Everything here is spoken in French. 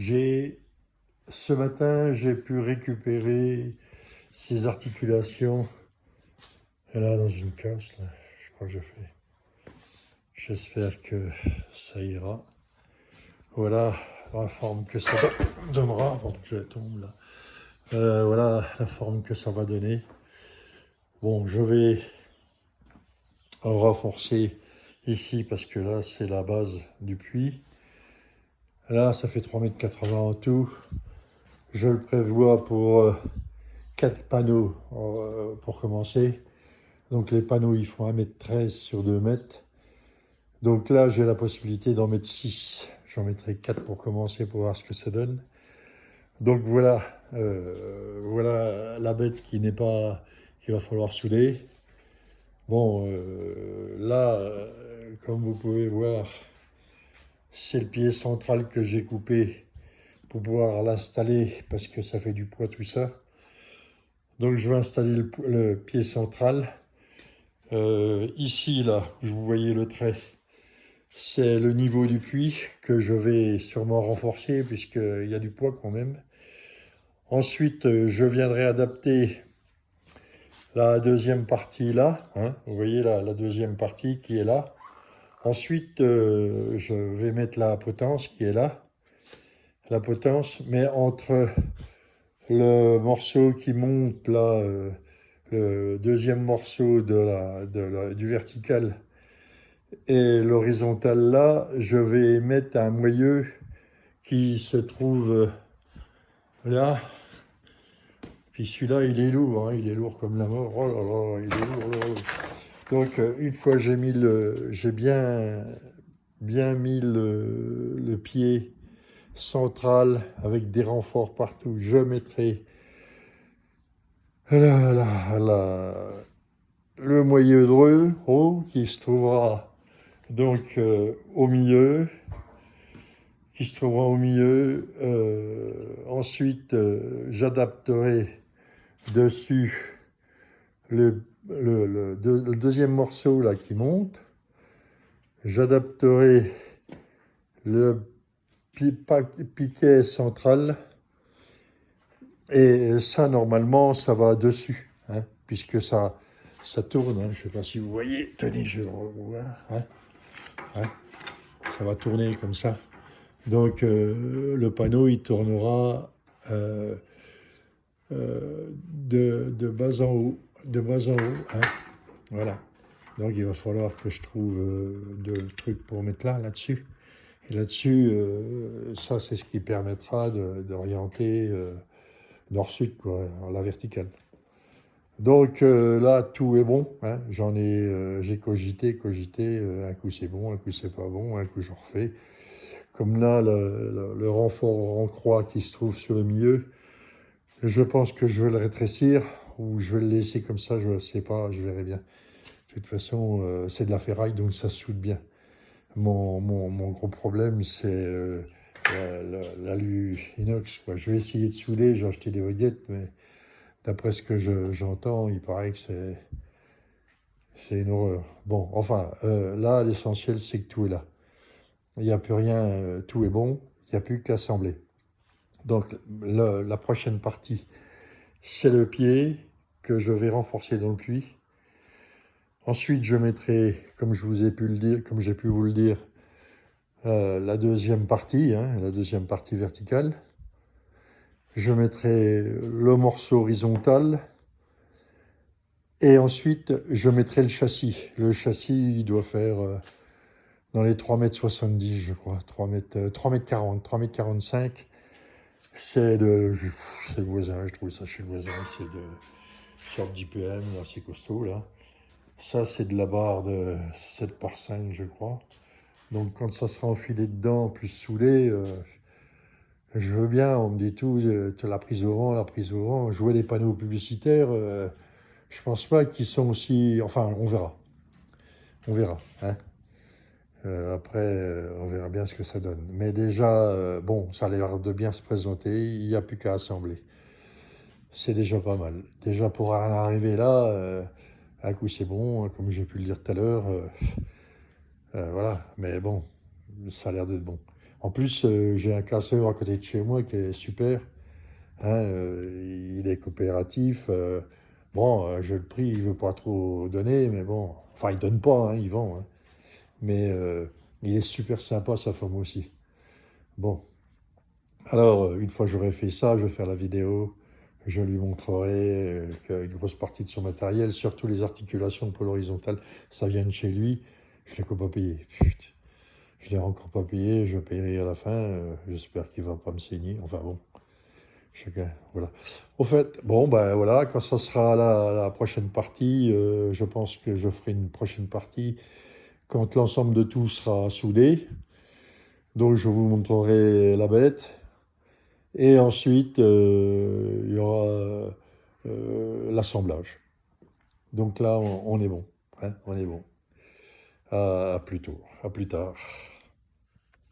Ce matin, j'ai pu récupérer ces articulations. Et là, dans une casse, là, je crois que je fais. J'espère que ça ira. Voilà la forme que ça donnera. Bon, je tombe là. Voilà la forme que ça va donner. Bon, je vais renforcer ici parce que là, c'est la base du puits. Là, ça fait 3,80 m en tout. Je le prévois pour 4 panneaux pour commencer. Donc les panneaux, ils font 1,13 m sur 2 mètres. Donc là, j'ai la possibilité d'en mettre 6. J'en mettrai 4 pour commencer pour voir ce que ça donne. Donc voilà, voilà la bête qu'il va falloir souder. Bon, là, comme vous pouvez voir, c'est le pied central que j'ai coupé pour pouvoir l'installer parce que ça fait du poids tout ça. Donc je vais installer le pied central. Ici, là, où vous voyez le trait, c'est le niveau du puits que je vais sûrement renforcer puisqu'il y a du poids quand même. Ensuite, je viendrai adapter la deuxième partie là. Hein, vous voyez la deuxième partie qui est là. Ensuite, je vais mettre la potence qui est là. La potence, mais entre le morceau qui monte là, le deuxième morceau du vertical et l'horizontal là, je vais mettre un moyeu qui se trouve là. Puis celui-là, il est lourd, hein, il est lourd comme la mort. Oh là là, il est lourd. Oh là là. Donc une fois que j'ai bien mis le pied central avec des renforts partout, je mettrai le moyeu dreux qui se trouvera donc au milieu, ensuite, j'adapterai dessus le deuxième morceau là qui monte. J'adapterai le piquet central. Et ça, normalement, ça va dessus, hein, puisque ça tourne. Hein, je ne sais pas si vous voyez. Tenez, je le revois. Hein, ça va tourner comme ça. Donc, le panneau, il tournera de bas en haut. De bas en haut. Hein, voilà. Donc, il va falloir que je trouve de trucs pour mettre là-dessus. Et là-dessus, ça, c'est ce qui permettra d'orienter nord-sud, quoi, la verticale. Donc là, tout est bon. Hein. J'ai cogité. Un coup c'est bon, un coup c'est pas bon, un coup je refais. Comme là, le renfort en croix qui se trouve sur le milieu, je pense que je vais le rétrécir ou je vais le laisser comme ça, je ne sais pas, je verrai bien. De toute façon, c'est de la ferraille, donc ça se soude bien. Mon gros problème, c'est l'alu inox, quoi. Je vais essayer de souder, j'ai acheté des baguettes, mais d'après ce que j'entends, il paraît que c'est une horreur. Bon, enfin, là, l'essentiel, c'est que tout est là. Il n'y a plus rien, tout est bon, il n'y a plus qu'à assembler. Donc, la prochaine partie, c'est le pied que je vais renforcer dans le puits. Ensuite, je mettrai, comme j'ai pu vous le dire, la deuxième partie, hein, la deuxième partie verticale. Je mettrai le morceau horizontal. Et ensuite, je mettrai le châssis. Le châssis, il doit faire dans les 3,70 m, je crois. 3,40 m, 3,45 m. C'est le voisin, je trouve ça chez le voisin. C'est de sorte d'IPM, là, c'est costaud, là. Ça, c'est de la barre de 7 par 5, je crois. Donc, quand ça sera enfilé dedans, plus soudé, je veux bien, on me dit tout, la prise au vent, la prise au vent. Je vois des panneaux publicitaires, je pense pas qu'ils sont aussi... Enfin, on verra. On verra. Hein. Après, on verra bien ce que ça donne. Mais déjà, bon, ça a l'air de bien se présenter. Il n'y a plus qu'à assembler. C'est déjà pas mal. Déjà, pour en arriver là, un coup c'est bon, comme j'ai pu le dire tout à l'heure. Voilà. Mais bon, ça a l'air d'être bon. En plus, j'ai un casseur à côté de chez moi qui est super. Hein, il est coopératif. Bon, je le prie, il veut pas trop donner, mais bon. Enfin, il donne pas, hein, il vend. Hein. Mais il est super sympa, sa femme aussi. Bon, alors, une fois que j'aurai fait ça, je vais faire la vidéo. Je lui montrerai qu'une grosse partie de son matériel, surtout les articulations pour l'horizontale, ça vient de chez lui. Je l'ai encore pas payé. Putain. Je l'ai encore pas payé, je payerai à la fin. J'espère qu'il va pas me saigner. Enfin bon, chacun, voilà. Au fait, bon, ben voilà, quand ça sera la prochaine partie, je pense que je ferai une prochaine partie quand l'ensemble de tout sera soudé. Donc je vous montrerai la bête. Et ensuite, il y aura l'assemblage. Donc là, on est bon. Hein, on est bon. À plus tôt, à plus tard.